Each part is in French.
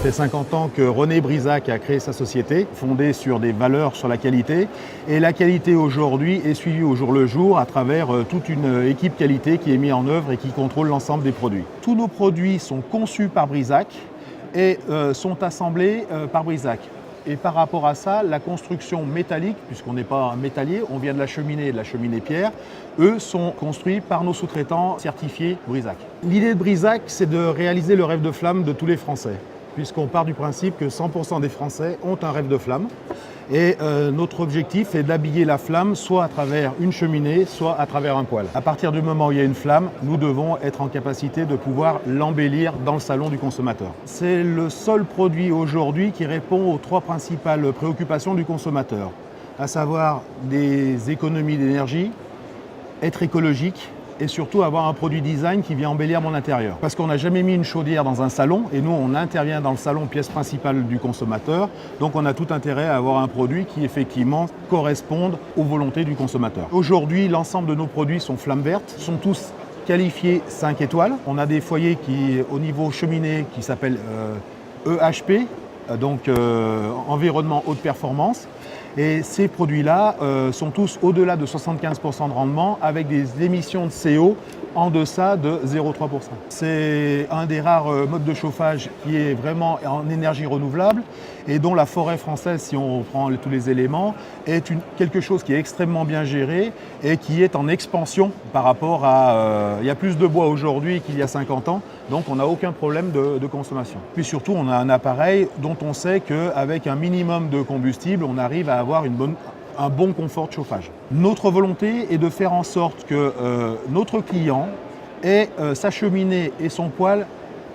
fait 50 ans que René Brisac a créé sa société, fondée sur des valeurs sur la qualité. Et la qualité aujourd'hui est suivie au jour le jour à travers toute une équipe qualité qui est mise en œuvre et qui contrôle l'ensemble des produits. Tous nos produits sont conçus par Brisac et sont assemblés par Brisac. Et par rapport à ça, la construction métallique, puisqu'on n'est pas un métallier, on vient de la cheminée pierre, eux sont construits par nos sous-traitants certifiés Brisac. L'idée de Brisac, c'est de réaliser le rêve de flamme de tous les Français, puisqu'on part du principe que 100% des Français ont un rêve de flamme. Et notre objectif est d'habiller la flamme soit à travers une cheminée, soit à travers un poêle. À partir du moment où il y a une flamme, nous devons être en capacité de pouvoir l'embellir dans le salon du consommateur. C'est le seul produit aujourd'hui qui répond aux trois principales préoccupations du consommateur, à savoir des économies d'énergie, être écologique, et surtout avoir un produit design qui vient embellir mon intérieur. Parce qu'on n'a jamais mis une chaudière dans un salon et nous on intervient dans le salon, pièce principale du consommateur, donc on a tout intérêt à avoir un produit qui effectivement corresponde aux volontés du consommateur. Aujourd'hui, l'ensemble de nos produits sont flammes vertes, sont tous qualifiés 5 étoiles. On a des foyers qui, au niveau cheminée, qui s'appellent EHP, donc environnement haute performance. Et ces produits-là sont tous au-delà de 75% de rendement avec des émissions de CO en deçà de 0,3%. C'est un des rares modes de chauffage qui est vraiment en énergie renouvelable et dont la forêt française, si on prend tous les éléments, est quelque chose qui est extrêmement bien géré et qui est en expansion par rapport à... il y a plus de bois aujourd'hui qu'il y a 50 ans, donc on n'a aucun problème de consommation. Puis surtout, on a un appareil dont on sait qu'avec un minimum de combustible, on arrive à avoir un bon confort de chauffage. Notre volonté est de faire en sorte que notre client ait sa cheminée et son poêle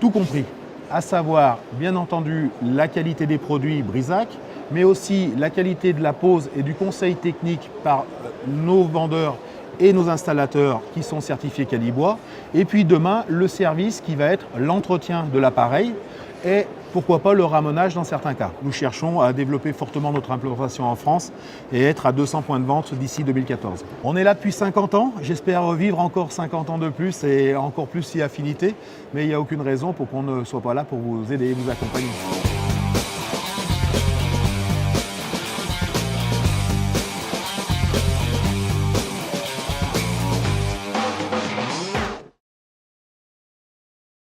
tout compris, à savoir bien entendu la qualité des produits Brisac, mais aussi la qualité de la pose et du conseil technique par nos vendeurs et nos installateurs qui sont certifiés Calibois, et puis demain le service qui va être l'entretien de l'appareil et pourquoi pas le ramonage dans certains cas. Nous cherchons à développer fortement notre implantation en France et être à 200 points de vente d'ici 2014. On est là depuis 50 ans, j'espère vivre encore 50 ans de plus et encore plus si affinité, mais il n'y a aucune raison pour qu'on ne soit pas là pour vous aider et vous accompagner.